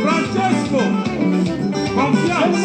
Francesco, confiance.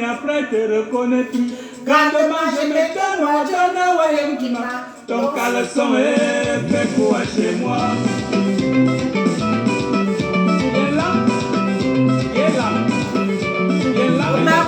Après te reconnaître, grandement je m'étonne, ton caleçon est fait quoi chez moi? Il est là, il est là, il est là, il est là,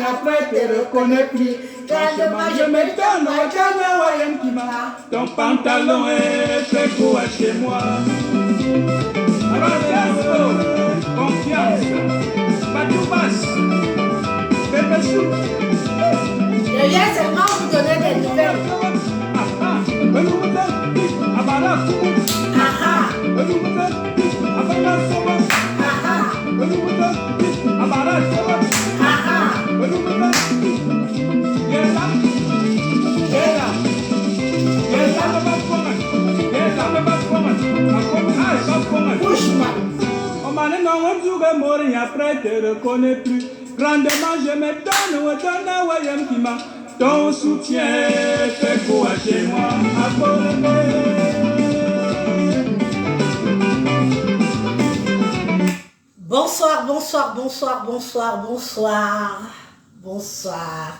après te reconnais plus. Grandement je m'étonne, ton pantalon est fait quoi chez moi? Alors confiance, Patoubas, Pépessou. Je viens seulement vous donner des nouvelles. Après te reconnais plus. Grandement je me donne, ton soutien fait quoi chez moi? Bonsoir, bonsoir, bonsoir, bonsoir, bonsoir, bonsoir,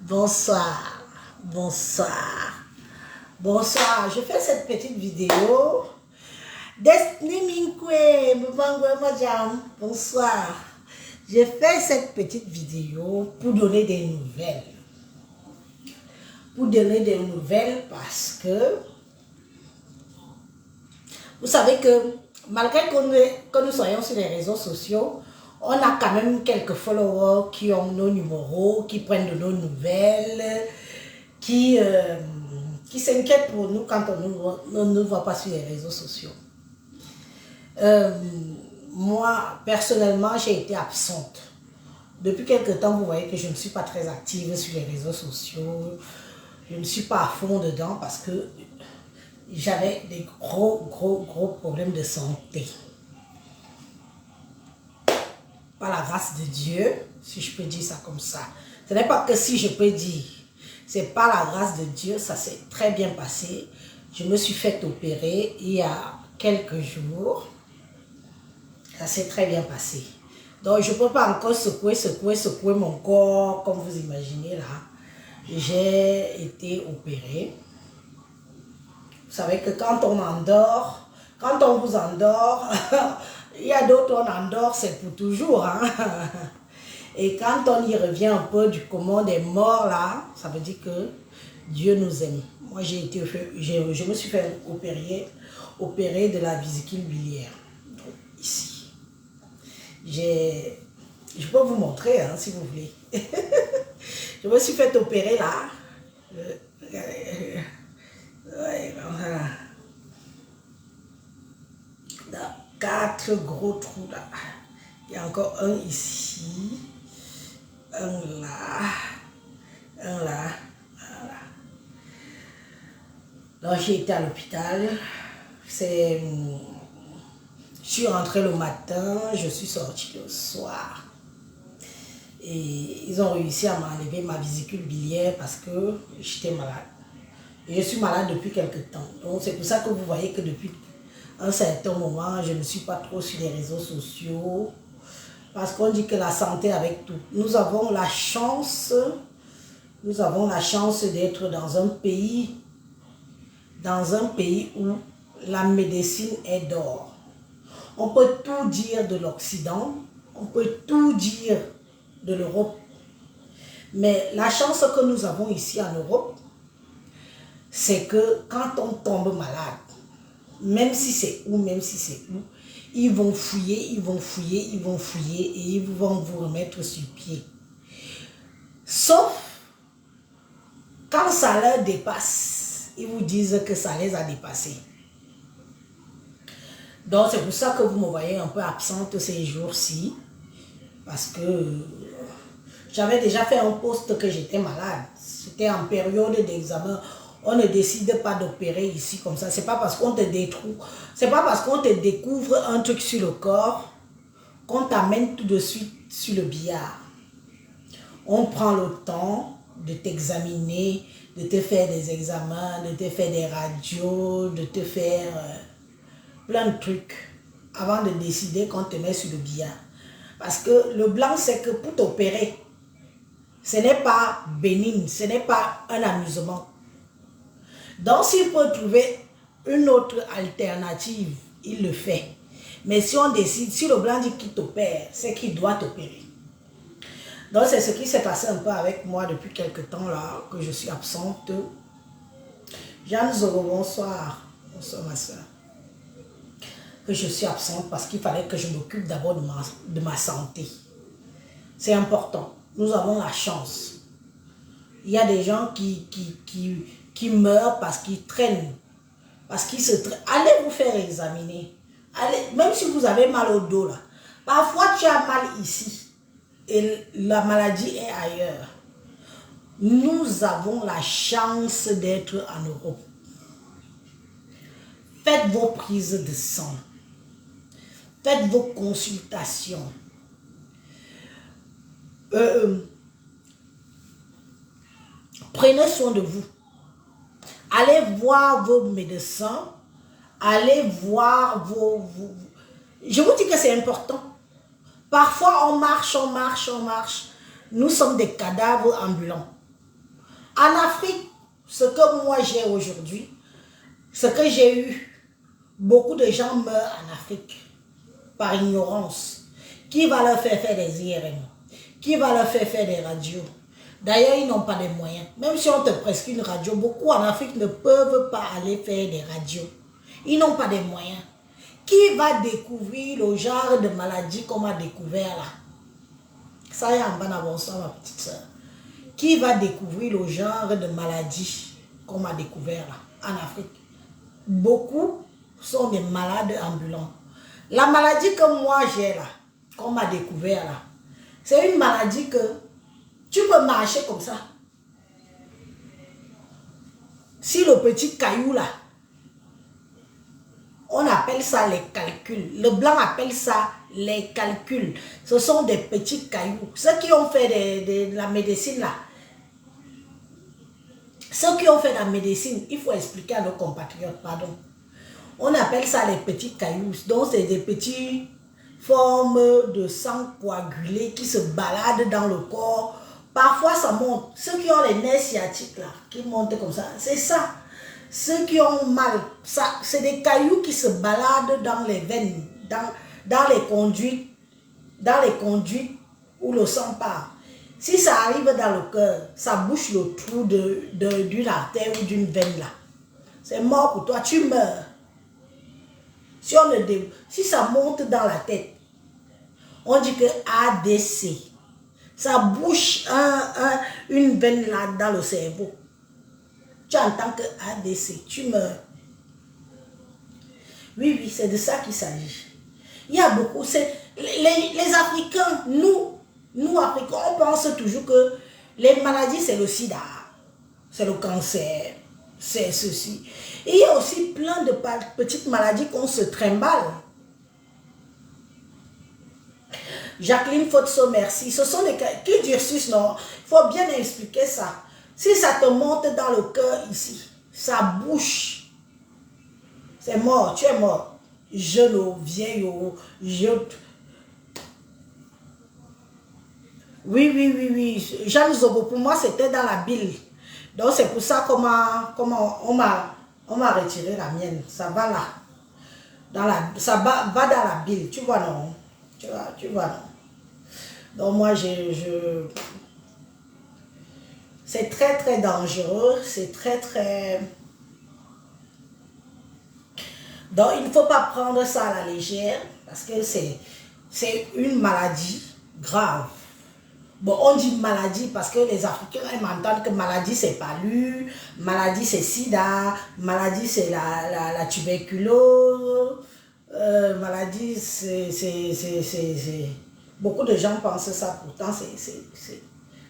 bonsoir, bonsoir, bonsoir. Je fais cette petite vidéo. Destiny Minkwe, bonsoir. Je fais cette petite vidéo pour donner des nouvelles. Pour donner des nouvelles parce que vous savez que malgré que nous soyons sur les réseaux sociaux, on a quand même quelques followers qui ont nos numéros, qui prennent de nos nouvelles, qui s'inquiètent pour nous quand on ne nous voit pas sur les réseaux sociaux. Moi, personnellement, j'ai été absente. Depuis quelque temps, vous voyez que je ne suis pas très active sur les réseaux sociaux. Je ne suis pas à fond dedans parce que j'avais des gros problèmes de santé. Par la grâce de Dieu, si je peux dire ça comme ça. Ce n'est pas que si je peux dire, c'est par la grâce de Dieu, ça s'est très bien passé. Je me suis fait opérer il y a quelques jours. Ça s'est très bien passé. Donc je ne peux pas encore secouer mon corps, comme vous imaginez là. J'ai été opérée. Vous savez que quand on endort, quand on vous endort, Il y a d'autres, on endort, c'est pour toujours. Hein? Et quand on y revient un peu du commun des morts, là, ça veut dire que Dieu nous aime. Moi, je me suis fait opérer de la vésicule biliaire. Donc, ici. Je peux vous montrer, hein, si vous voulez. Je me suis fait opérer là. Ouais, voilà. Dans 4 gros trous là. Il y a encore un ici. Un là. Un là. Voilà. Donc j'ai été à l'hôpital. Je suis rentrée le matin, je suis sortie le soir. Et ils ont réussi à m'enlever ma vésicule biliaire parce que j'étais malade. Et je suis malade depuis quelque temps. Donc c'est pour ça que vous voyez que depuis un certain moment, je ne suis pas trop sur les réseaux sociaux. Parce qu'on dit que la santé avec tout. Nous avons la chance d'être dans un pays où la médecine est d'or. On peut tout dire de l'Occident, on peut tout dire de l'Europe. Mais la chance que nous avons ici en Europe, c'est que quand on tombe malade, même si c'est où, ils vont fouiller et ils vont vous remettre sur pied. Sauf quand ça leur dépasse, ils vous disent que ça les a dépassés. Donc c'est pour ça que vous me voyez un peu absente ces jours-ci. Parce que j'avais déjà fait un post que j'étais malade. C'était en période d'examen. On ne décide pas d'opérer ici comme ça. C'est pas parce qu'on te détruit. C'est pas parce qu'on te découvre un truc sur le corps qu'on t'amène tout de suite sur le billard. On prend le temps de t'examiner, de te faire des examens, de te faire des radios, de te faire plein de trucs avant de décider qu'on te met sur le billard. Parce que le blanc, c'est que pour t'opérer, ce n'est pas bénigne, ce n'est pas un amusement. Donc, s'il peut trouver une autre alternative, il le fait. Mais si on décide, si le blanc dit qu'il t'opère, c'est qu'il doit t'opérer. Donc, c'est ce qui s'est passé un peu avec moi depuis quelque temps là, que je suis absente. Jeanne Zoro, bonsoir. Bonsoir ma soeur. Que je suis absente parce qu'il fallait que je m'occupe d'abord de ma santé. C'est important. Nous avons la chance. Il y a des gens qui meurent parce qu'ils traînent. Parce qu'ils se traînent. Allez vous faire examiner. Allez, même si vous avez mal au dos là. Parfois tu as mal ici. Et la maladie est ailleurs. Nous avons la chance d'être en Europe. Faites vos prises de sang. Faites vos consultations. Prenez soin de vous. Allez voir vos médecins. Allez voir vos... Je vous dis que c'est important. Parfois, on marche. Nous sommes des cadavres ambulants. En Afrique, ce que moi j'ai aujourd'hui, ce que j'ai eu, beaucoup de gens meurent en Afrique par ignorance. Qui va leur faire des IRM? Qui va leur faire des radios? D'ailleurs, ils n'ont pas de moyens. Même si on te prescrit une radio, beaucoup en Afrique ne peuvent pas aller faire des radios. Ils n'ont pas de moyens. Qui va découvrir le genre de maladie qu'on a découvert là? Ça y est, en bas d'abord, ça, ma petite soeur. Qui va découvrir le genre de maladie qu'on a découvert là, en Afrique? Beaucoup sont des malades ambulants. La maladie que moi j'ai là, qu'on m'a découvert là, c'est une maladie que tu peux marcher comme ça. Si le petit caillou là, on appelle ça les calculs. Le blanc appelle ça les calculs. Ce sont des petits cailloux. Ceux qui ont fait de la médecine là, ceux qui ont fait la médecine, il faut expliquer à nos compatriotes, pardon. On appelle ça les petits cailloux. Donc c'est des petites formes de sang coagulé qui se baladent dans le corps. Parfois ça monte. Ceux qui ont les nerfs sciatiques là, qui montent comme ça, c'est ça. Ceux qui ont mal, ça, c'est des cailloux qui se baladent dans les veines, dans les conduites où le sang part. Si ça arrive dans le cœur, ça bouche le trou d'une artère ou d'une veine là. C'est mort pour toi, tu meurs. Si ça monte dans la tête, on dit que ADC. Ça bouche une veine là dans le cerveau. Tu entends que ADC, tu meurs. Oui, c'est de ça qu'il s'agit. Il y a beaucoup. Les Africains, nous Africains, on pense toujours que les maladies, c'est le sida, c'est le cancer, c'est ceci. Et il y a aussi plein de petites maladies qu'on se trimballe. Jacqueline Fotso, merci. Ce sont des cas qui durcissent, non? Il faut bien expliquer ça. Si ça te monte dans le cœur ici, ça bouche. C'est mort, tu es mort. Jeune ou vieille ou jeune. Oui. Jeanne Zobo, pour moi, c'était dans la bile. Donc, c'est pour ça qu'on m'a retiré la mienne. Ça va là. Ça va dans la bile. Tu vois, non? Tu vois, non? Donc, moi, c'est très, très dangereux. C'est très, très... Donc, il ne faut pas prendre ça à la légère. Parce que c'est une maladie grave. Bon, on dit maladie parce que les Africains aiment entendre que maladie c'est palu, maladie c'est sida, maladie c'est la tuberculose, maladie c'est... Beaucoup de gens pensent ça, pourtant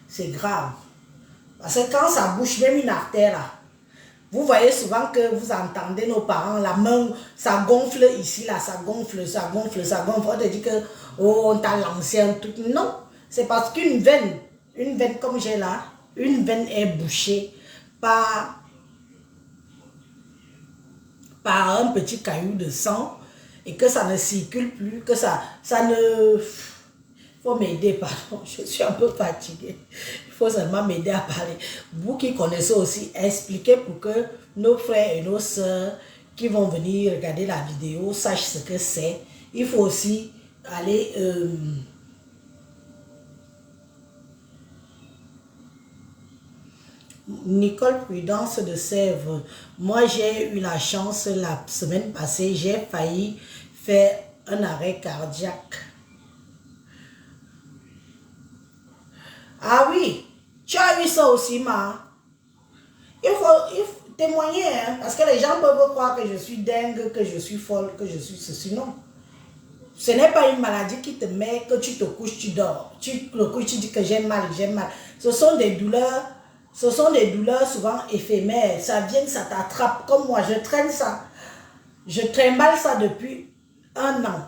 c'est grave. Parce que quand ça bouche, même une artère là, vous voyez souvent que vous entendez nos parents, la main, ça gonfle ici, là, ça gonfle. On te dit que, oh, on t'a lancé un truc. Non. C'est parce qu'une veine comme j'ai là, une veine est bouchée par un petit caillou de sang et que ça ne circule plus, que ça ne... Il faut m'aider, pardon, je suis un peu fatiguée. Il faut seulement m'aider à parler. Vous qui connaissez aussi, expliquez pour que nos frères et nos sœurs qui vont venir regarder la vidéo sachent ce que c'est. Il faut aussi aller... Nicole Prudence de Sèvres. Moi, j'ai eu la chance la semaine passée, j'ai failli faire un arrêt cardiaque. Ah oui, tu as eu ça aussi, ma. Il faut témoigner, hein, parce que les gens peuvent croire que je suis dingue, que je suis folle, que je suis ceci. Non. Ce n'est pas une maladie qui te met, que tu te couches, tu dors. Tu te couches, tu dis que j'ai mal, j'ai mal. Ce sont des douleurs souvent éphémères. Ça vient, ça t'attrape. Comme moi, je traîne ça. Je trimballe ça depuis 1 an.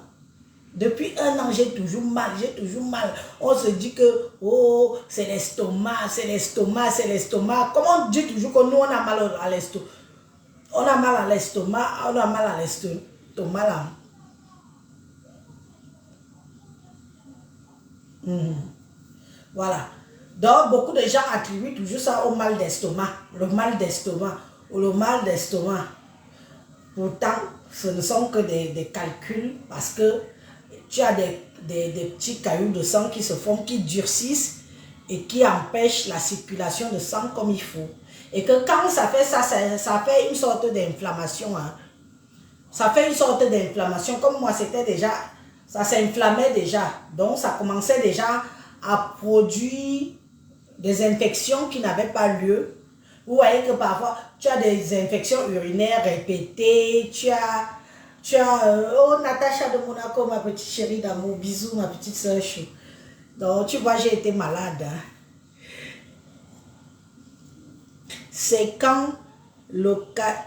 Depuis 1 an, j'ai toujours mal, On se dit que, oh, c'est l'estomac. Comment on dit toujours que nous, on a mal à l'estomac? On a mal à l'estomac, là. Voilà. Donc, beaucoup de gens attribuent toujours ça au mal d'estomac. Le mal d'estomac. Ou le mal d'estomac. Pourtant, ce ne sont que des calculs parce que tu as des petits cailloux de sang qui se forment, qui durcissent et qui empêchent la circulation de sang comme il faut. Et que quand ça fait ça, ça fait une sorte d'inflammation. Hein. Ça fait une sorte d'inflammation. Comme moi, c'était déjà, ça s'inflammait déjà. Donc, ça commençait déjà à produire des infections qui n'avaient pas lieu. Vous voyez que parfois, tu as des infections urinaires répétées, tu as oh, Natacha de Monaco, ma petite chérie d'amour, bisous, ma petite soeur chou. Donc, tu vois, j'ai été malade. Hein. C'est quand l'artère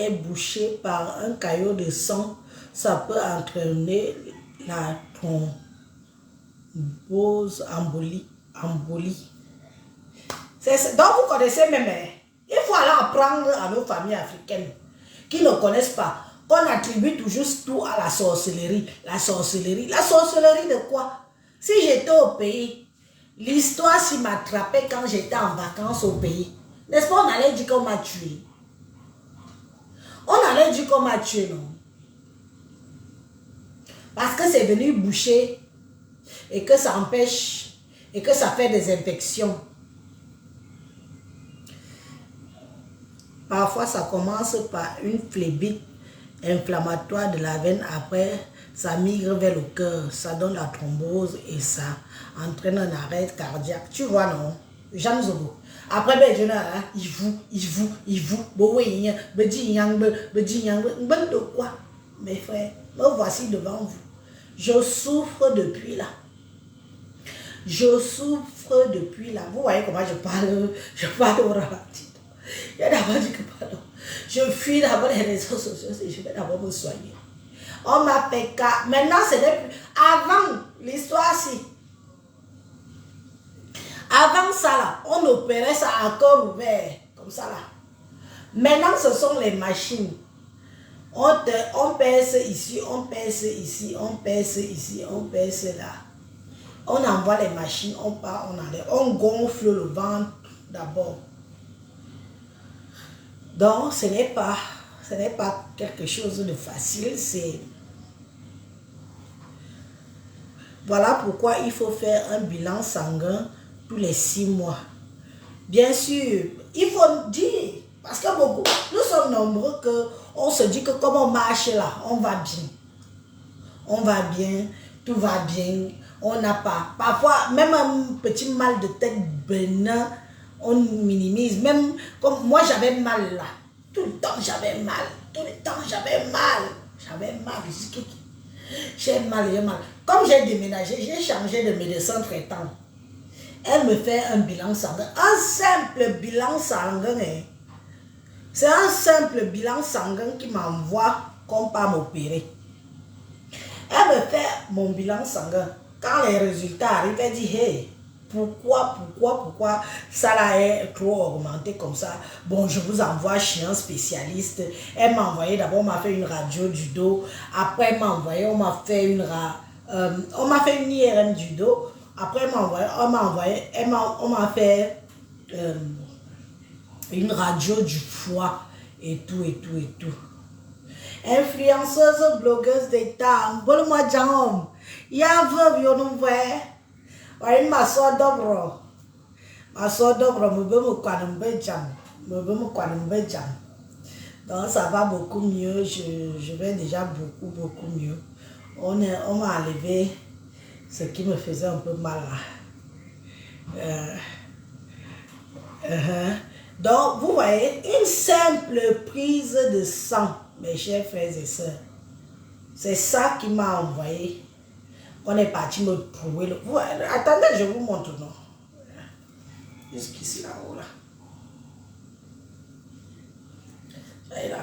est bouchée par un caillot de sang, ça peut entraîner la thrombose, embolie. Donc, vous connaissez même, hein? Il faut aller apprendre à nos familles africaines qui ne connaissent pas, qu'on attribue toujours tout à la sorcellerie. La sorcellerie de quoi? Si j'étais au pays, l'histoire s'y m'attrapait quand j'étais en vacances au pays. N'est-ce pas, on allait dire qu'on m'a tué. On allait dire qu'on m'a tué, non? Parce que c'est venu boucher et que ça empêche et que ça fait des infections. Parfois, ça commence par une phlébite inflammatoire de la veine. Après, ça migre vers le cœur. Ça donne la thrombose et ça entraîne un arrêt cardiaque. Tu vois, non? Jean Zobo. Après, ben, je il vous, de quoi? Mes frères, me voici devant vous. Je souffre depuis là. Je souffre depuis là. Vous voyez comment je parle au ralenti. Il y a d'abord dit que pardon. Je fuis d'abord les réseaux sociaux et je vais d'abord me soigner. On m'a fait cas. Maintenant, ce n'est plus. Avant l'histoire-ci. Avant ça, là, on opérait ça à corps ouvert. Comme ça, là. Maintenant, ce sont les machines. On pèse ici, on pèse ici, on pèse ici, on pèse là. On envoie les machines, on part, on enlève. On gonfle le ventre d'abord. Donc, ce n'est pas quelque chose de facile. Voilà pourquoi il faut faire un bilan sanguin tous les 6 mois. Bien sûr, il faut dire, parce que beaucoup, nous sommes nombreux qu'on se dit que comme on marche là, on va bien. On va bien, tout va bien, on n'a pas. Parfois, même un petit mal de tête bénin, on minimise. Même comme moi, j'avais mal là. Tout le temps, j'avais mal. Tout le temps, j'avais mal. J'avais mal. J'ai mal, j'ai mal. Comme j'ai déménagé, j'ai changé de médecin traitant. Elle me fait un bilan sanguin. Un simple bilan sanguin. C'est un simple bilan sanguin qui m'envoie comme pas m'opérer. Elle me fait mon bilan sanguin. Quand les résultats arrivent, elle dit, hey, pourquoi ça là est trop augmenté comme ça? Bon, je vous envoie chez un spécialiste. Elle m'a envoyé, d'abord on m'a fait une radio du dos. Après elle m'a envoyé, on m'a fait une IRM du dos. Après on m'a fait une radio du foie et tout. Influenceuse, blogueuse d'État, bon moi Jam, il y a un veuve, yon nous voit. Oui, ma soeur d'Obro, me veut me jam. Donc ça va beaucoup mieux, je vais déjà beaucoup mieux. On m'a enlevé ce qui me faisait un peu mal là. Donc vous voyez, une simple prise de sang, mes chers frères et sœurs, c'est ça qui m'a envoyé. On est parti me trouver. Attendez, je vous montre, non. Jusqu'ici, là-haut, là. Ça est là.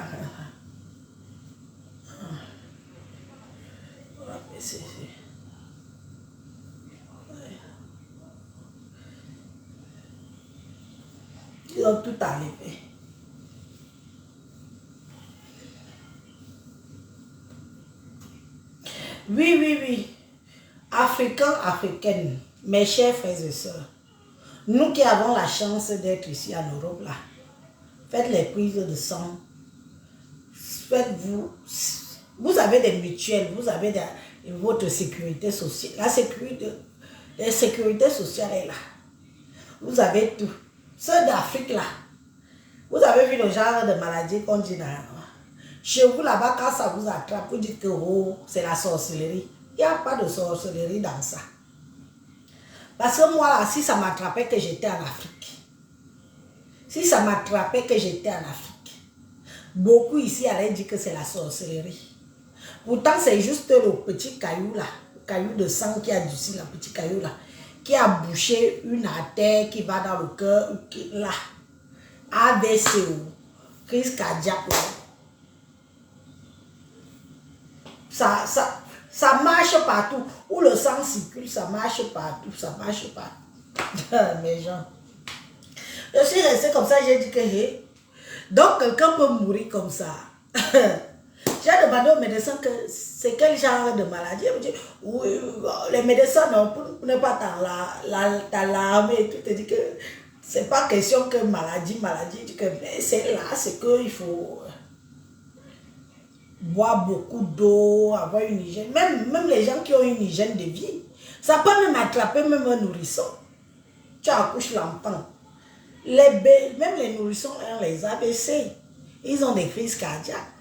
On va baisser ici. Ils ont tout enlevé. Oui. Africaines, mes chers frères et sœurs, nous qui avons la chance d'être ici en Europe, là, faites les prises de sang, vous avez des mutuelles, vous avez votre sécurité sociale, la sécurité sociale est là, vous avez tout. Ceux d'Afrique là, vous avez vu le genre de maladie qu'on dit là, chez vous là-bas, quand ça vous attrape, vous dites que oh, c'est la sorcellerie. Il n'y a pas de sorcellerie dans ça. Parce que moi, là, si ça m'attrapait que j'étais en Afrique, beaucoup ici allaient dire que c'est la sorcellerie. Pourtant, c'est juste le petit caillou là, le caillou de sang qui a du sang, le petit caillou là, qui a bouché une artère qui va dans le cœur, là, AVC, crise cardiaque là. Ça marche partout. Où le sang circule, ça marche partout. Mes gens. Je suis restée comme ça, j'ai dit que hey, donc quelqu'un peut mourir comme ça. J'ai demandé au médecin que c'est quel genre de maladie. Il me dit, oui, les médecins, non, pour ne pas t'alarmer et tout, te dit que c'est pas question que maladie, que c'est là, c'est qu'il faut. boire beaucoup d'eau, avoir une hygiène. Même les gens qui ont une hygiène de vie, ça peut même attraper même un nourrisson. Tu accouches l'enfant. Même les nourrissons, hein, les ABC, ils ont des crises cardiaques.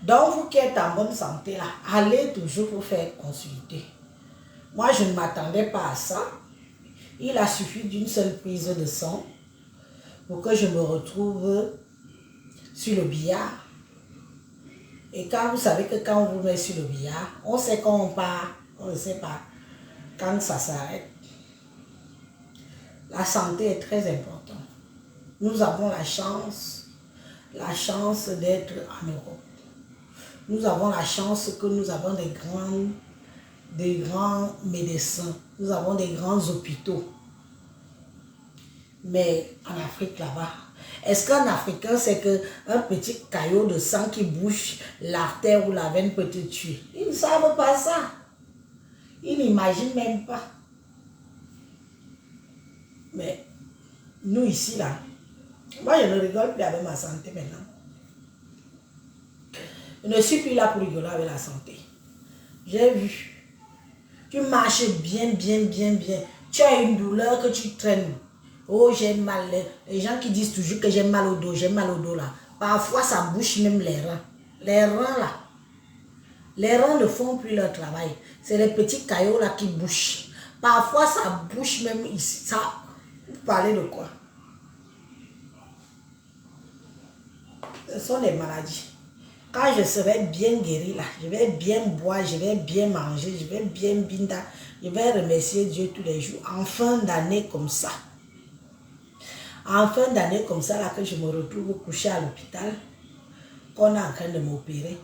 Donc, vous qui êtes en bonne santé, là, allez toujours vous faire consulter. Moi, je ne m'attendais pas à ça. Il a suffi d'une seule prise de sang pour que je me retrouve sur le billard. Et quand vous savez que quand on vous met sur le billard, on sait quand on part, on ne sait pas quand ça s'arrête. La santé est très importante. Nous avons la chance d'être en Europe. Nous avons la chance que nous avons des grands médecins. Nous avons des grands hôpitaux. Mais en Afrique là-bas, est-ce qu'un Africain sait qu'un petit caillot de sang qui bouche l'artère ou la veine peut te tuer? Ils ne savent pas ça. Ils n'imaginent même pas. Mais nous ici là, moi je ne rigole plus avec ma santé maintenant. Je ne suis plus là pour rigoler avec la santé. J'ai vu. Tu marches bien. Tu as une douleur que tu traînes. Oh, j'ai mal. Les gens qui disent toujours que j'ai mal au dos là. Parfois, ça bouche même les reins. Les reins là. Les reins ne font plus leur travail. C'est les petits caillots là qui bouchent. Parfois, ça bouche même ici. Ça, vous parlez de quoi? Ce sont des maladies. Quand je serai bien guéri là, je vais bien boire, je vais bien manger, je vais bien binda, je vais remercier Dieu tous les jours. En fin d'année comme ça. En fin d'année comme ça, là, que je me retrouve couché à l'hôpital, qu'on est en train de m'opérer.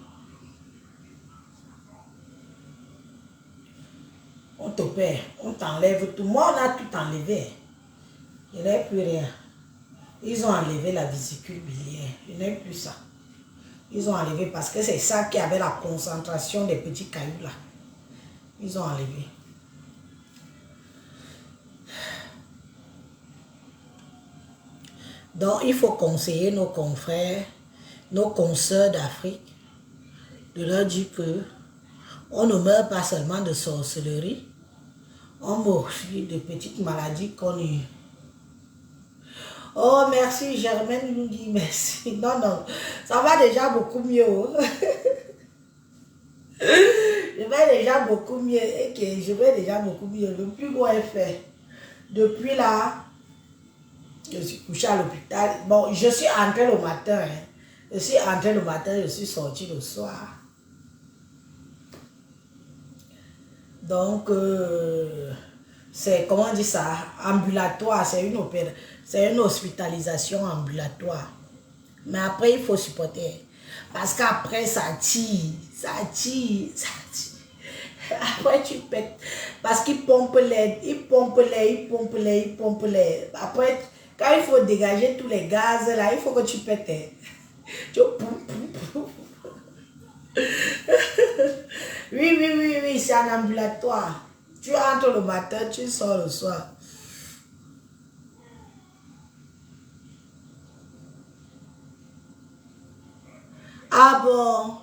On t'opère, on t'enlève tout. Moi, on a tout enlevé. Je n'ai plus rien. Ils ont enlevé la vésicule biliaire. Je n'ai plus ça. Ils ont enlevé parce que c'est ça qui avait la concentration des petits cailloux là. Ils ont enlevé. Donc, il faut conseiller nos confrères, nos consoeurs d'Afrique, de leur dire que on ne meurt pas seulement de sorcellerie, on meurt aussi de petites maladies connues. Oh, merci, Germaine nous dit merci. Non, ça va déjà beaucoup mieux. Je vais déjà beaucoup mieux. Okay, je vais déjà beaucoup mieux. Le plus gros est fait. Depuis là, je suis couché à l'hôpital. Bon, je suis entrée le matin. Hein. Je suis entrée le matin, je suis sortie le soir. Donc, c'est, comment on dit ça, ambulatoire, c'est une hospitalisation ambulatoire. Mais après, il faut supporter. Parce qu'après, ça tire. Après, tu pètes. Parce qu'il pompe l'air, il pompe l'air. Après, quand il faut dégager tous les gaz, là, il faut que tu pètes. Oui, c'est un ambulatoire. Tu entres le matin, tu sors le soir. Ah bon?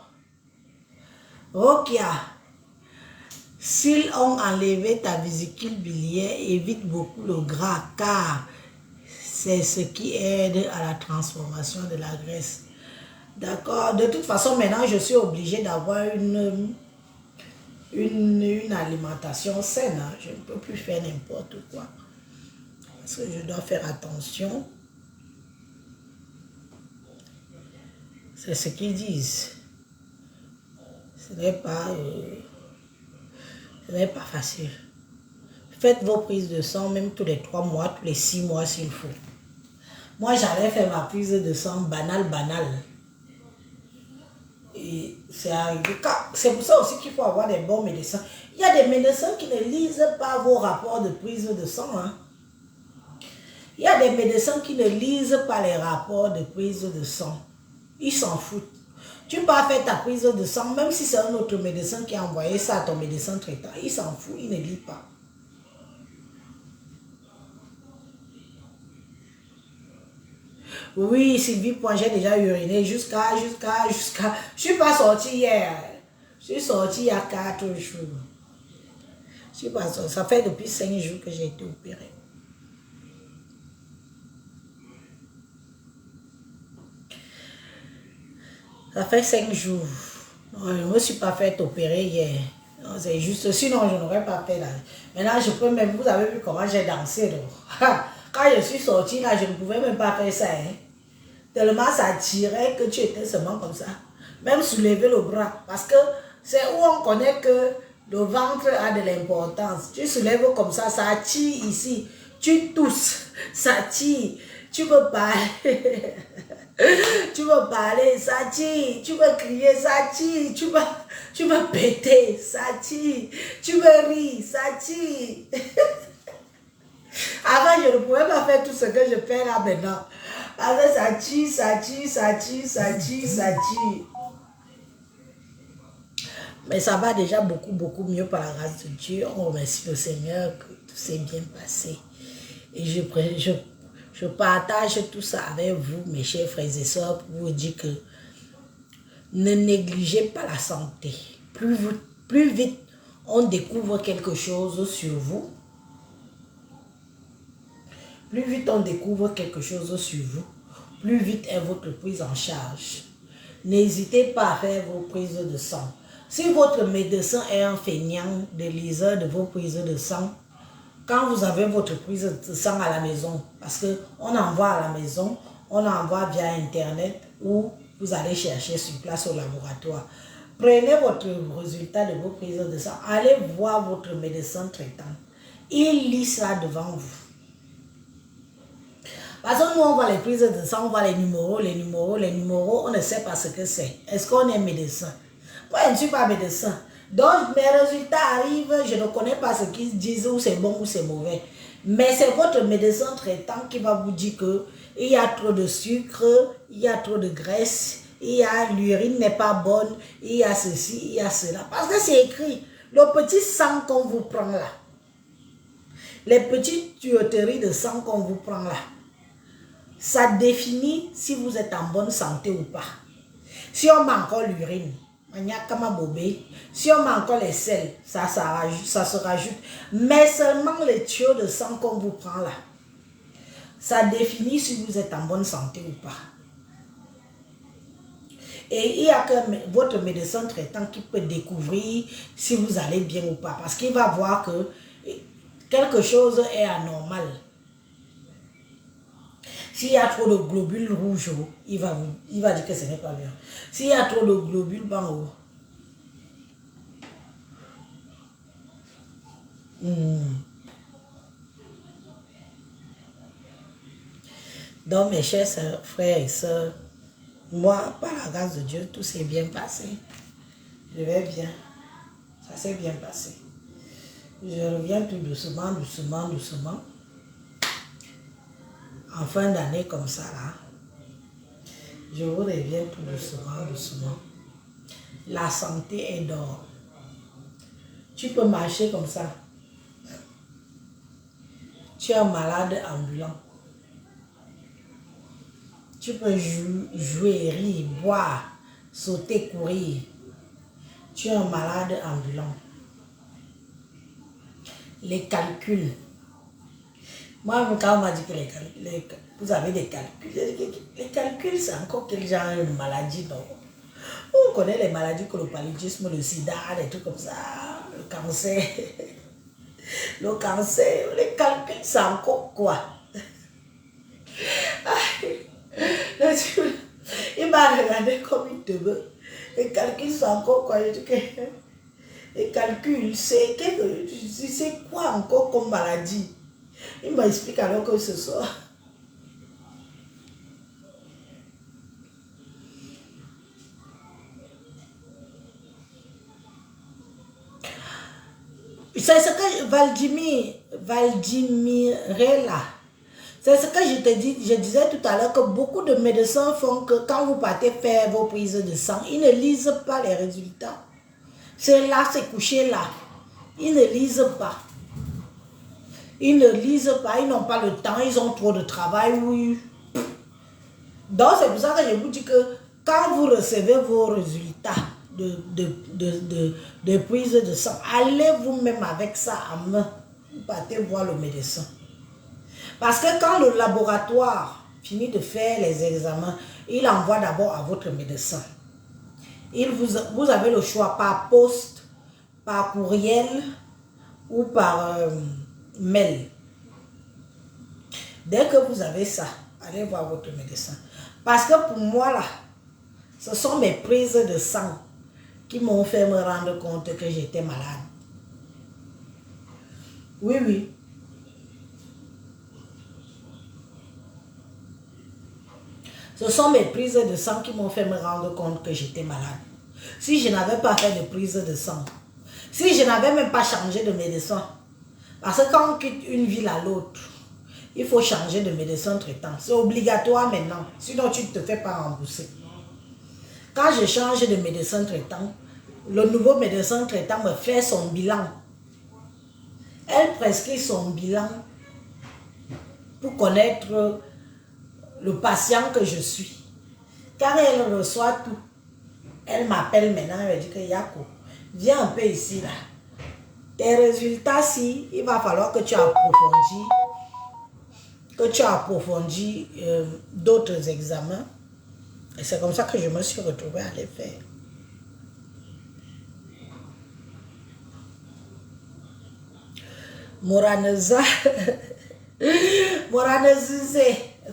Ok. S'ils ont enlevé ta vésicule biliaire, évite beaucoup le gras car c'est ce qui aide à la transformation de la graisse. D'accord? De toute façon, maintenant, je suis obligée d'avoir une alimentation saine. Hein. Je ne peux plus faire n'importe quoi. Parce que je dois faire attention. C'est ce qu'ils disent. Ce n'est pas facile. Faites vos prises de sang même tous les 3 mois, tous les 6 mois s'il faut. Moi, j'avais fait ma prise de sang banale. Et c'est pour ça aussi qu'il faut avoir des bons médecins. Il y a des médecins qui ne lisent pas vos rapports de prise de sang. Hein. Il y a des médecins qui ne lisent pas les rapports de prise de sang. Ils s'en foutent. Tu peux faire ta prise de sang, même si c'est un autre médecin qui a envoyé ça à ton médecin traitant. Il s'en fout, il ne lit pas. Oui, Sylvie Point, j'ai déjà uriné jusqu'à... Je suis pas sortie hier. Je suis sortie il y a 4 jours. Je suis pas sortie. Ça fait depuis 5 jours que j'ai été opérée. Ça fait 5 jours. Non, je ne me suis pas fait opérer hier. C'est juste, sinon je n'aurais pas fait là. Maintenant, je peux même, vous avez vu comment j'ai dansé. Donc. Quand je suis sortie là, je ne pouvais même pas faire ça. Hein. Tellement ça tirait que tu étais seulement comme ça. Même soulever le bras. Parce que c'est où on connaît que le ventre a de l'importance. Tu soulèves comme ça tire ici. Tu tousses, ça tire. Tu peux parler. Tu veux parler, ça tire. Tu veux crier, ça tire. Tu veux péter, ça tire. Tu veux rire, ça tire. Avant, je ne pouvais pas faire tout ce que je fais là maintenant. Parce que ça tire, ça tire, ça tire, ça tire, ça tire. Mais ça va déjà beaucoup mieux par la grâce de Dieu. On remercie le Seigneur que tout s'est bien passé. Et je partage tout ça avec vous, mes chers frères et sœurs, pour vous dire que ne négligez pas la santé. Plus vite on découvre quelque chose sur vous, plus vite on découvre quelque chose sur vous, plus vite est votre prise en charge. N'hésitez pas à faire vos prises de sang. Si votre médecin est un feignant de liseur de vos prises de sang, quand vous avez votre prise de sang à la maison, parce qu'on envoie à la maison, on envoie via Internet ou vous allez chercher sur place au laboratoire. Prenez votre résultat de vos prises de sang, allez voir votre médecin traitant. Il lit ça devant vous. Parce que nous, on voit les prises de sang, on voit les numéros, on ne sait pas ce que c'est. Est-ce qu'on est médecin? Moi, je ne suis pas médecin. Donc, mes résultats arrivent, je ne connais pas ce qu'ils disent, ou c'est bon ou c'est mauvais. Mais c'est votre médecin traitant qui va vous dire qu'il y a trop de sucre, il y a trop de graisse, l'urine n'est pas bonne, il y a ceci, il y a cela. Parce que c'est écrit, le petit sang qu'on vous prend là, les petites tuyauteries de sang qu'on vous prend là, ça définit si vous êtes en bonne santé ou pas. Si on met encore l'urine, si on met encore les sels, ça se rajoute. Mais seulement les tuyaux de sang qu'on vous prend là, ça définit si vous êtes en bonne santé ou pas. Et il n'y a que votre médecin traitant qui peut découvrir si vous allez bien ou pas. Parce qu'il va voir que quelque chose est anormal. S'il y a trop de globules rouges, il va dire que ce n'est pas bien. S'il y a trop de globules blancs, Donc, mes chers frères et sœurs, moi, par la grâce de Dieu, tout s'est bien passé. Je vais bien. Ça s'est bien passé. Je reviens tout doucement. En fin d'année comme ça, là, je vous reviens tout doucement. La santé est d'or. Tu peux marcher comme ça. Tu es un malade ambulant. Tu peux jouer, rire, boire, sauter, courir. Tu es un malade ambulant. Les calculs. Moi, quand on m'a dit que vous avez des calculs, les calculs, c'est encore quel genre de maladie, non? On connaît les maladies comme le paludisme, le sida, des trucs comme ça, le cancer. Le cancer, les calculs, c'est encore quoi? Il m'a regardé comme il te veut. Les calculs, c'est encore quoi? Je dis que les calculs, c'est quoi encore comme maladie? Il m'explique alors que ce soir. C'est ce que Valdimirella, c'est ce que je disais tout à l'heure, que beaucoup de médecins font que quand vous partez faire vos prises de sang, ils ne lisent pas les résultats. C'est là, c'est couché là. Ils ne lisent pas. Ils ne lisent pas, ils n'ont pas le temps, ils ont trop de travail. Oui. Donc, c'est pour ça que je vous dis que quand vous recevez vos résultats de prise de sang, allez vous-même avec ça en main. Vous partez voir le médecin. Parce que quand le laboratoire finit de faire les examens, il envoie d'abord à votre médecin. Vous avez le choix par poste, par courriel ou par mail. Dès que vous avez ça, allez voir votre médecin. Parce que pour moi, là, ce sont mes prises de sang qui m'ont fait me rendre compte que j'étais malade. Oui, oui. Ce sont mes prises de sang qui m'ont fait me rendre compte que j'étais malade. Si je n'avais pas fait de prise de sang, si je n'avais même pas changé de médecin, parce que quand on quitte une ville à l'autre, il faut changer de médecin traitant. C'est obligatoire maintenant, sinon tu ne te fais pas rembourser. Quand je change de médecin traitant, le nouveau médecin traitant me fait son bilan. Elle prescrit son bilan pour connaître le patient que je suis. Quand elle reçoit tout, elle m'appelle maintenant, elle me dit que Yako, viens un peu ici là. Tes résultats, si, il va falloir que tu approfondis, d'autres examens. Et c'est comme ça que je me suis retrouvée à les faire. Moraneza,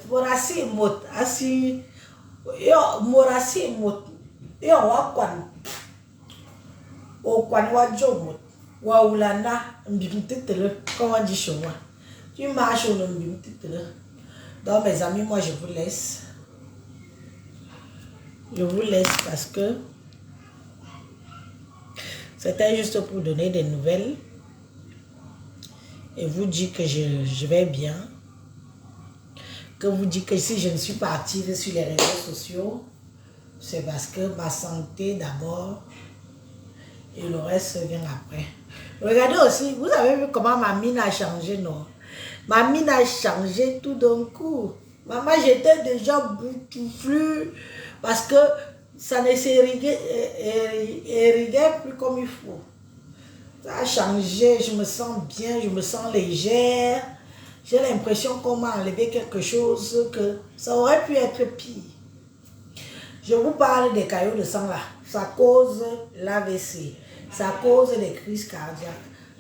Morasi mot, asi, yo, Morasi mot, yo, wakwan, okwan wajomot, waoulana, mbimtitele, comme on dit chez moi. Tu marches au mbimtitele. Donc, mes amis, moi, je vous laisse. Je vous laisse parce que c'était juste pour donner des nouvelles et vous dire que je vais bien. Que vous dire que si je ne suis pas active sur les réseaux sociaux, c'est parce que ma santé d'abord et le reste vient après. Regardez aussi, vous avez vu comment ma mine a changé, non? Ma mine a changé tout d'un coup. Maman, j'étais déjà boutoufflue parce que ça ne s'ériguait plus comme il faut. Ça a changé, je me sens bien, je me sens légère. J'ai l'impression qu'on m'a enlevé quelque chose que ça aurait pu être pire. Je vous parle des caillots de sang là. Ça cause l'AVC. Ça cause des crises cardiaques.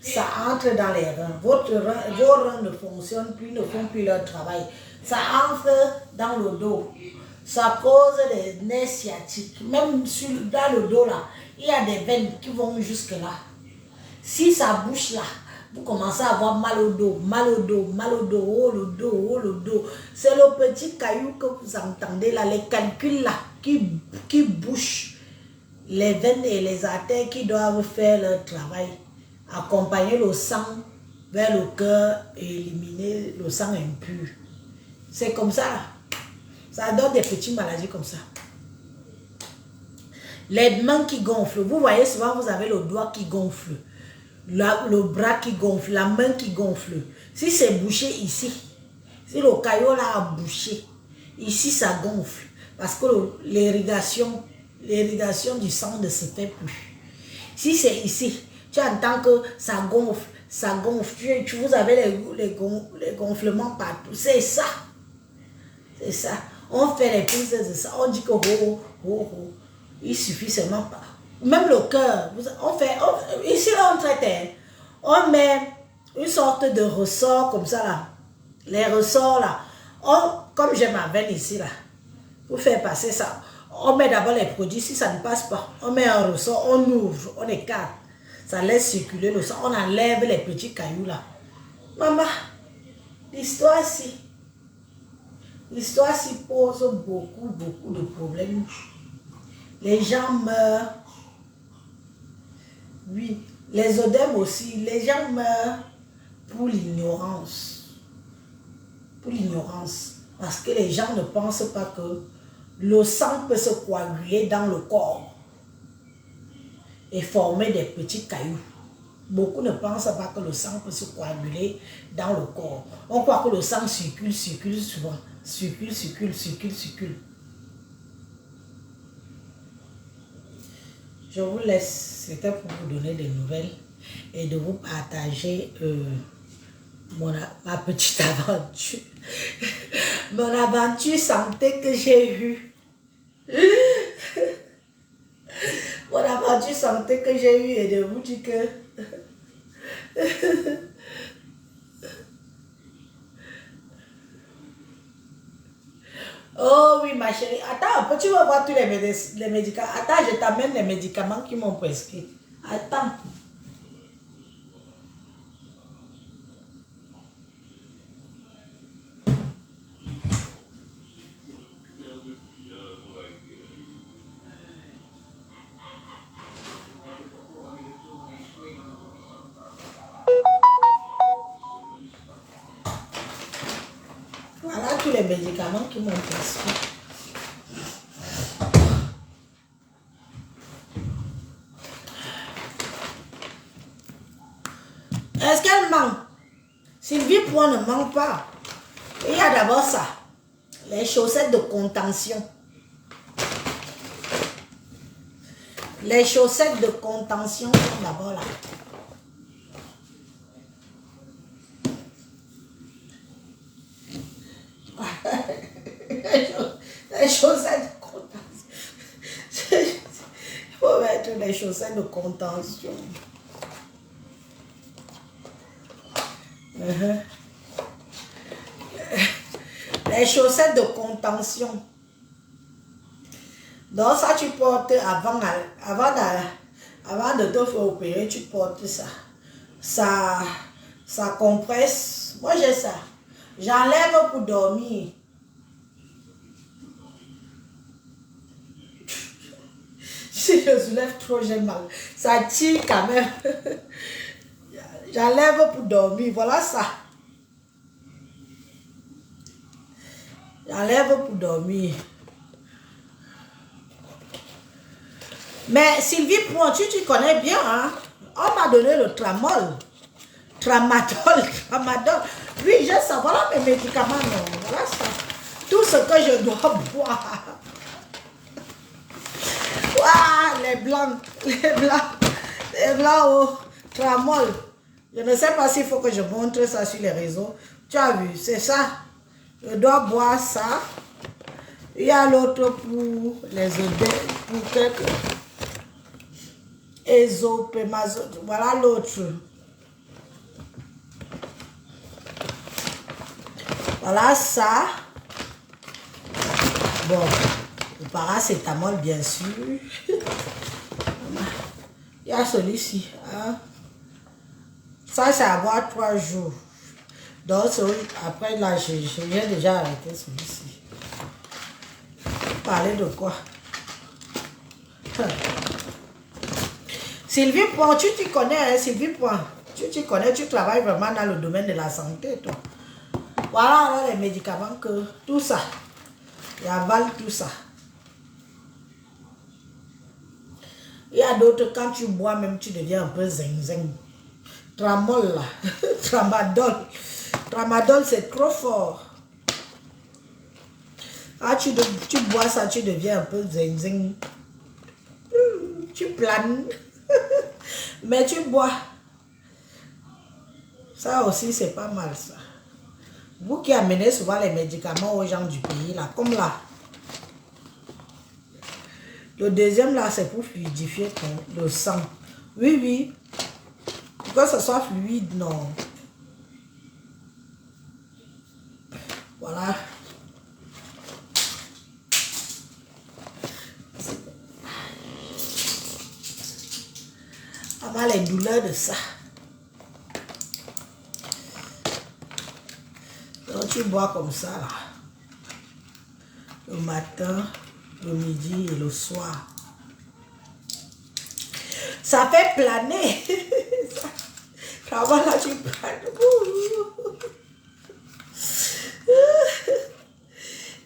Ça entre dans les reins. Vos reins ne fonctionnent plus, ne font plus leur travail. Ça entre dans le dos. Ça cause des nerfs sciatiques. Même dans le dos là, il y a des veines qui vont jusque là. Si ça bouge là, vous commencez à avoir mal au dos, mal au dos, mal au dos, oh le dos, oh le dos. C'est le petit caillou que vous entendez là, les calculs là, qui bouchent les veines et les artères qui doivent faire leur travail. Accompagner le sang vers le cœur et éliminer le sang impur. C'est comme ça là. Ça donne des petites maladies comme ça. Les mains qui gonflent. Vous voyez souvent, vous avez le doigt qui gonfle. Le bras qui gonfle, la main qui gonfle. Si c'est bouché ici, si le caillot là a bouché, ici ça gonfle. Parce que l'irrigation du sang ne se fait plus. Si c'est ici, tu entends que ça gonfle. Vous avez les gonflements partout. C'est ça. C'est ça. On fait les prises de ça. On dit que il suffit seulement pas. Même le cœur. Ici là on traite. On met une sorte de ressort comme ça là. Les ressorts là. Comme j'ai ma veine ici là. Pour faire passer ça. On met d'abord les produits. Si ça ne passe pas, on met un ressort. On ouvre. On écarte. Ça laisse circuler le sang. On enlève les petits cailloux là. Maman, l'histoire ici pose beaucoup de problèmes. Les gens meurent. Oui, les œdèmes aussi. Les gens meurent pour l'ignorance. Pour l'ignorance. Parce que les gens ne pensent pas que le sang peut se coaguler dans le corps et former des petits cailloux. Beaucoup ne pensent pas que le sang peut se coaguler dans le corps. On croit que le sang circule souvent. Circule. Je vous laisse. C'était pour vous donner des nouvelles et de vous partager ma petite aventure. Mon aventure santé que j'ai eue. Mon aventure santé que j'ai eue et de vous dire que oh oui, ma chérie. Attends un peu, tu vas voir tous les médicaments. Attends, je t'amène les médicaments qui m'ont prescrit. Attends. Voilà tous les médicaments qui m'ont prescrit. Est-ce qu'elle manque? Sylvie Point ne manque pas. Il y a d'abord ça. Les chaussettes de contention. Les chaussettes de contention sont d'abord là. Les chaussettes de contention. Il faut mettre les chaussettes de contention. Les chaussettes de contention. Donc ça tu portes avant de te faire opérer, tu portes ça. Ça compresse. Moi j'ai ça. J'enlève pour dormir. Si je soulève trop, j'ai mal. Ça tire quand même. J'enlève pour dormir. Voilà ça. J'enlève pour dormir. Mais Sylvie Point, tu connais bien, hein? On m'a donné le tramadol. Oui, j'ai ça. Voilà mes médicaments. Non. Voilà ça. Tout ce que je dois boire. Waouh, les blancs au tramol. Je ne sais pas s'il faut que je montre ça sur les réseaux. Tu as vu, c'est ça. Je dois boire ça. Il y a l'autre pour les odeurs, pour quelques ésopémazole. Voilà l'autre. Voilà ça. Bon, le paracétamol, bien sûr. Il y a celui-ci. Hein? Ça, c'est à boire 3 jours. Donc, après, là, j'ai déjà arrêté celui-ci. Parler de quoi? Sylvie Point, tu t'y connais, hein, Sylvie Point. Tu t'y connais, tu travailles vraiment dans le domaine de la santé, toi. Voilà alors, les médicaments que... Tout ça. Il avale tout ça. Il y a d'autres, quand tu bois, même tu deviens un peu zing-zing. Tramol, là. Tramadol. Tramadol, c'est trop fort. Ah, tu bois ça, tu deviens un peu zing-zing. Tu planes. Mais tu bois. Ça aussi, c'est pas mal, ça. Vous qui amenez souvent les médicaments aux gens du pays, là, comme là. Le deuxième, là, c'est pour fluidifier le sang. Oui, oui. Pour que ce soit fluide, non. Voilà. Pas mal les douleurs de ça. Donc tu bois comme ça là. Le matin, le midi et le soir. Ça fait planer. Ça va là, tu planes.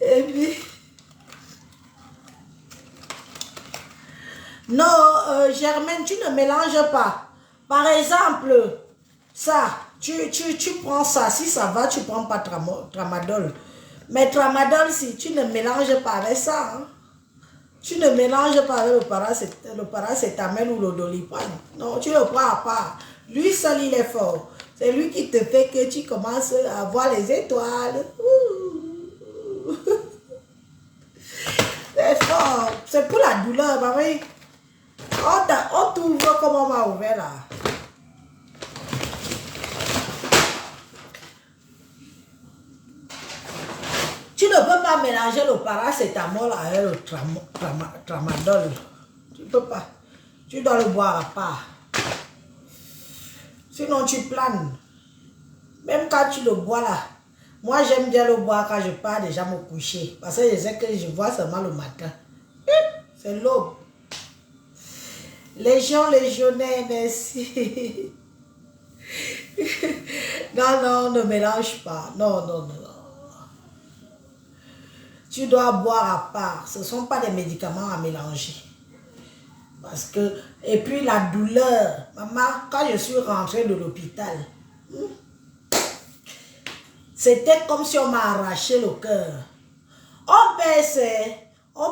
Et puis... Non, Germaine, tu ne mélanges pas. Par exemple, ça, tu prends ça. Si ça va, tu prends pas tramadol. Mais tramadol, si tu ne mélanges pas avec ça, hein, tu ne mélanges pas avec le paracétamol ou le doliprane. Non, tu le prends à part. Lui seul, il est fort. C'est lui qui te fait que tu commences à voir les étoiles. C'est fort. C'est pour la douleur, maman. On t'ouvre comme on m'a ouvert là. Tu ne peux pas mélanger le paracétamol avec le tramadol. Tu ne peux pas. Tu dois le boire à part. Sinon, tu planes. Même quand tu le bois là. Moi, j'aime bien le boire quand je pars déjà me coucher. Parce que je sais que je bois seulement le matin. C'est l'aube. Légion, légionnaire, merci. Non, non, ne mélange pas. Non, non, non. Tu dois boire à part. Ce ne sont pas des médicaments à mélanger. Parce que, et puis la douleur. Maman, quand je suis rentrée de l'hôpital, c'était comme si on m'a arraché le cœur. On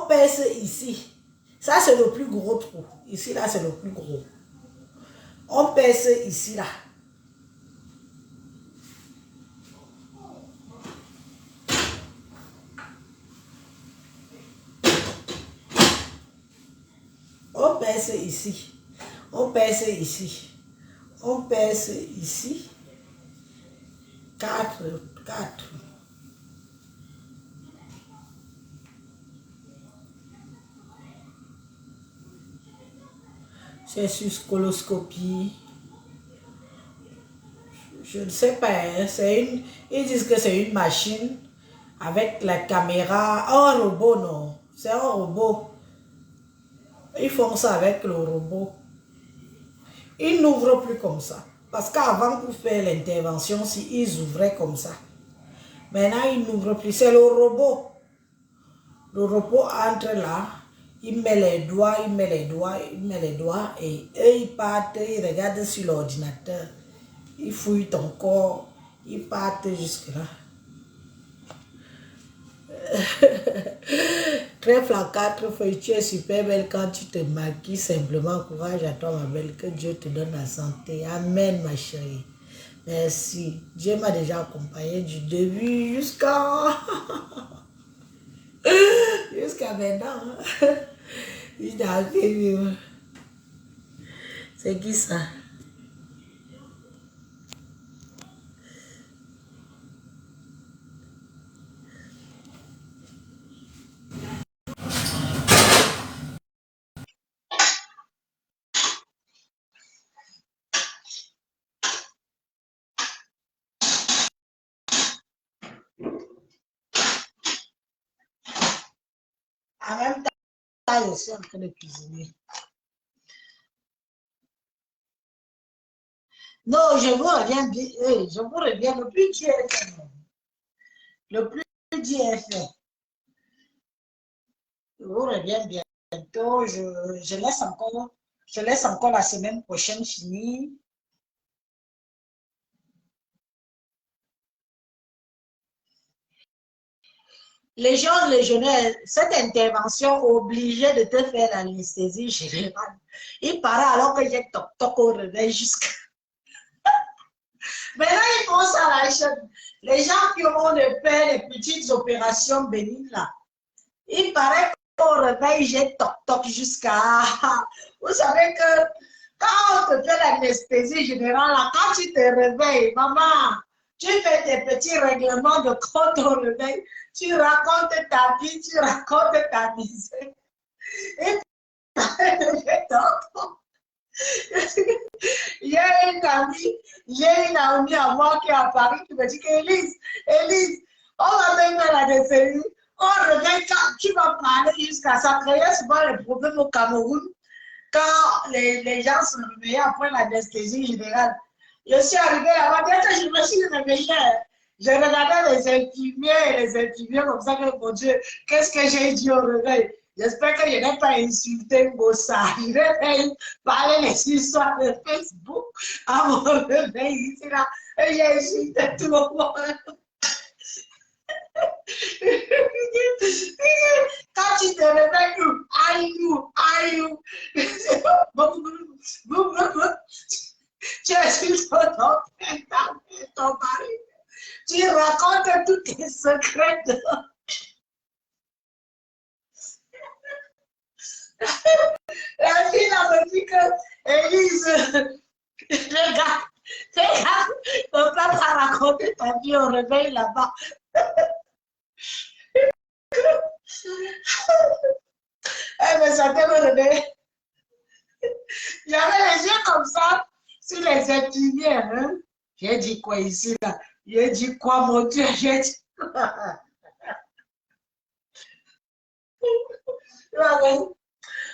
pèse ici. Ça, c'est le plus gros trou. Ici, là, c'est le plus gros. On pèse ici, là. On pèse ici. On pèse ici. On pèse ici. 4. C'est sur scoloscopie. Je ne sais pas. Hein, ils disent que c'est une machine avec la caméra. Oh, un robot, non. C'est un robot. Ils font ça avec le robot. Ils n'ouvrent plus comme ça. Parce qu'avant, pour faire l'intervention, si ils ouvraient comme ça. Maintenant, ils n'ouvrent plus. C'est le robot. Le robot entre là. Il met les doigts, il met les doigts, il met les doigts. Et eux, ils partent, ils regardent sur l'ordinateur. Ils fouillent ton corps. Ils partent jusque-là. Très flaquard, très feuille, tu es super belle quand tu te maquilles simplement. Courage à toi, ma belle. Que Dieu te donne la santé. Amen, ma chérie. Merci. Dieu m'a déjà accompagné du début jusqu'à maintenant. C'est qui ça? En même temps, je suis en train de cuisiner. Non, je vous reviens bien. Je vous reviens le plus Dieu est fait. Le plus Dieu est fait. Je vous reviens bientôt. Je laisse encore la semaine prochaine finir. Les gens légionnaires, cette intervention obligée de te faire l'anesthésie générale. Il paraît alors que j'ai toc au réveil jusqu'à. Maintenant, ils font ça à la chaîne. Les gens qui ont de faire les petites opérations bénignes là, il paraît qu'au réveil, j'ai toc jusqu'à. Vous savez que quand on te fait l'anesthésie générale, là, quand tu te réveilles, maman, tu fais des petits règlements de compte au réveil, tu racontes ta vie, tu racontes ta misère. Et j'ai une amie à moi qui est à Paris qui me dit qu'Élise, on va même faire la décennie. On réveille quand tu vas parler jusqu'à ça. Créer souvent les problèmes au Cameroun quand les gens se réveillent après l'anesthésie générale. Je suis arrivée là-bas, bien que je me suis réveillée. Je regardais les infirmiers et les infirmiers comme ça que, mon Dieu, qu'est-ce que j'ai dit au réveil? J'espère que je n'ai pas insulté Bossa. Je vais parler les histoires de Facebook à mon réveil ici là. Et j'ai insulté tout le monde. Quand tu te réveilles, aïe, tu insultes ton mari. Tu racontes tous tes secrets. La fille là me dit que Élise, regarde, ton père a raconté ta vie au réveil là-bas. Elle me sentait me réveiller. J'avais les yeux comme ça sur les infirmières. Hein? J'ai dit quoi ici là? J'ai dit quoi mon Dieu? J'ai dit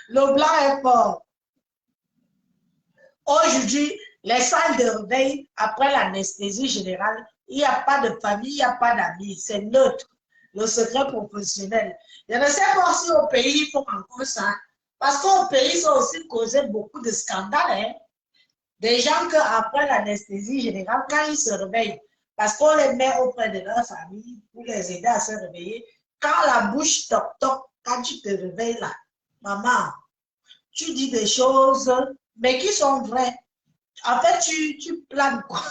le blanc est fort. Aujourd'hui, les salles de réveil, après l'anesthésie générale, il n'y a pas de famille, il n'y a pas d'amis. C'est neutre. Le secret professionnel. Je ne sais pas si au pays, il faut encore ça. Parce qu'au pays, ça a aussi causé beaucoup de scandales. Hein? Des gens qu'après l'anesthésie générale, quand ils se réveillent, parce qu'on les met auprès de leur famille pour les aider à se réveiller, quand la bouche toc-toc, quand tu te réveilles là, maman, tu dis des choses, mais qui sont vraies. En fait, tu planes quoi.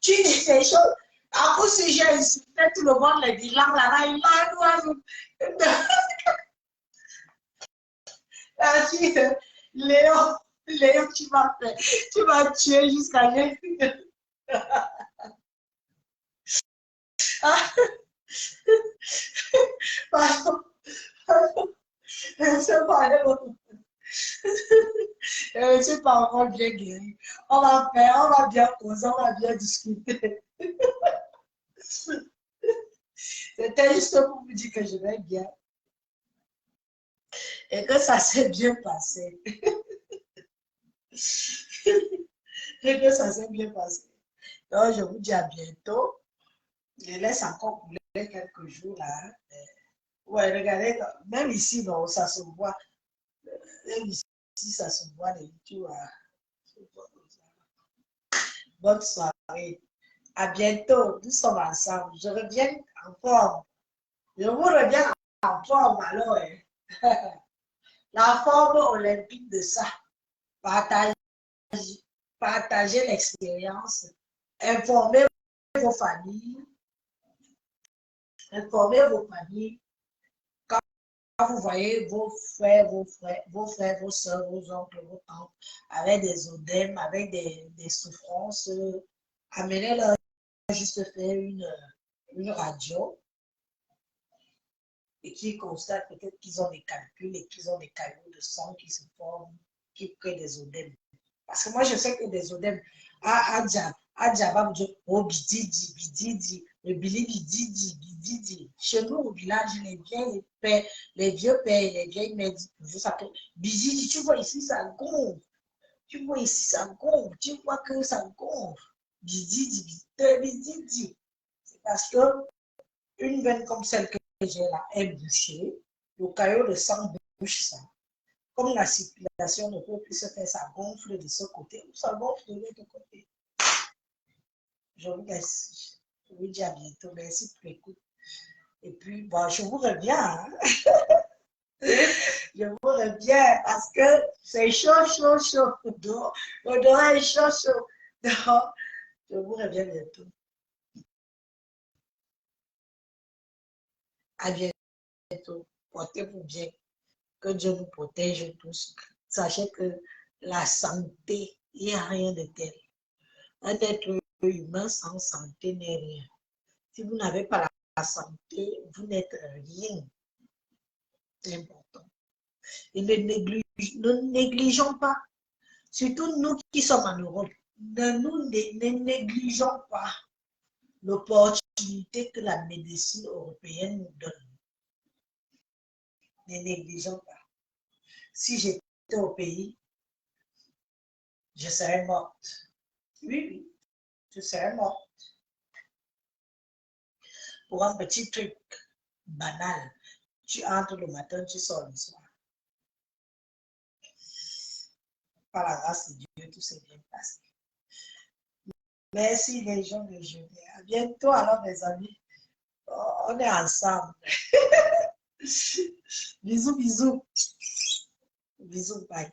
Tu dis des choses. À coup, si j'ai insulté tout le monde, les dit là, la fille, Léo, tu m'as tué jusqu'à pardon, c'est pas encore bien guéri. On va bien causer, on va bien discuter. C'était juste pour vous dire que je vais bien et que ça s'est bien passé. Et que ça s'est bien passé. Donc, je vous dis à bientôt. Je laisse encore couler quelques jours là. Ouais, regardez, même ici, non, ça se voit. Même ici, ça se voit les tout. Bonne soirée. À bientôt. Nous sommes ensemble. Je reviens en forme. Je vous reviens en forme alors. Hein. La forme olympique de ça. Partagez, partagez l'expérience. Informez vos familles. Informez vos familles. Quand vous voyez vos frères, vos soeurs, vos oncles, vos tantes, avec des odèmes, avec des souffrances, amenez-leur juste faire une radio et qui constate peut-être qu'ils ont des calculs et qu'ils ont des cailloux de sang qui se forment, qui créent des odèmes. Parce que moi, je sais que des odèmes, Adja, vous dire, oh, bididi, le bili bididi. Chez nous, au village, les vieux pères, les vieilles mères disent toujours ça. Bididi, tu vois ici, ça gonfle. Tu vois ici, ça gonfle. Tu vois que ça gonfle. Bididi. C'est parce que une veine comme celle que j'ai là est bouchée. Le caillot de sang bouche ça. Comme la circulation ne peut plus se faire, ça gonfle de ce côté ou ça gonfle de l'autre côté. Je vous laisse. Je vous dis à bientôt. Merci pour l'écoute. Et puis, bon, je vous reviens. Hein? Je vous reviens parce que c'est chaud. Le dehors est chaud. Donc, je vous reviens bientôt. À bientôt. Portez-vous bien. Que Dieu vous protège tous. Sachez que la santé, il n'y a rien de tel. Un être humain sans santé n'est rien. Si vous n'avez pas la santé, vous n'êtes rien. C'est important. Et ne négligeons pas, surtout nous qui sommes en Europe, ne négligeons pas l'opportunité que la médecine européenne nous donne. Ne négligeons pas. Si j'étais au pays, je serais morte. Oui, je serais morte. Pour un petit truc banal. Tu entres le matin, tu sors le soir. Par la grâce de Dieu, tout s'est bien passé. Merci les gens de jeudi. À bientôt alors, mes amis. On est ensemble. Bisous, bisous. Bisous, bye.